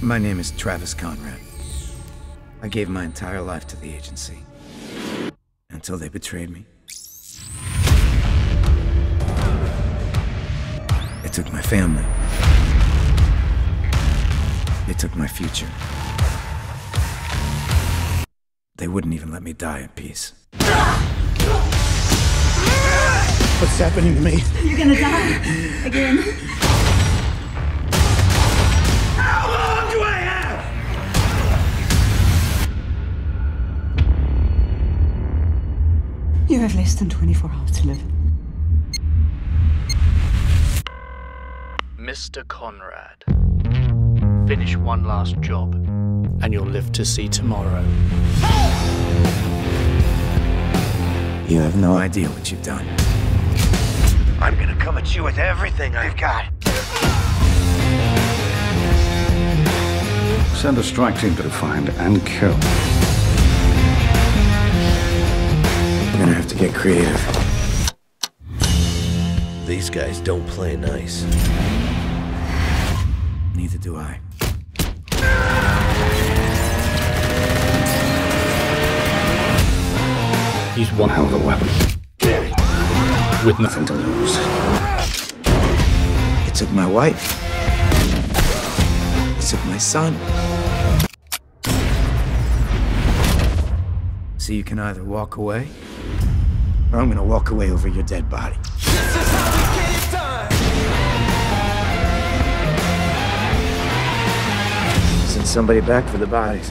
My name is Travis Conrad. I gave my entire life to the agency until they betrayed me. They took my family. They took my future. They wouldn't even let me die in peace. What's happening to me? You're gonna die. Again. How long do I have? You have less than 24 hours to live. Mr. Conrad, finish one last job, and you'll live to see tomorrow. You have no idea what you've done. I'm gonna come at you with everything I've got. Send a strike team to find and kill. You're gonna have to get creative. These guys don't play nice. Neither do I. He's one hell of a weapon. With nothing to lose. It took my wife. It took my son. So you can either walk away, or I'm gonna walk away over your dead body. Send somebody back for the bodies.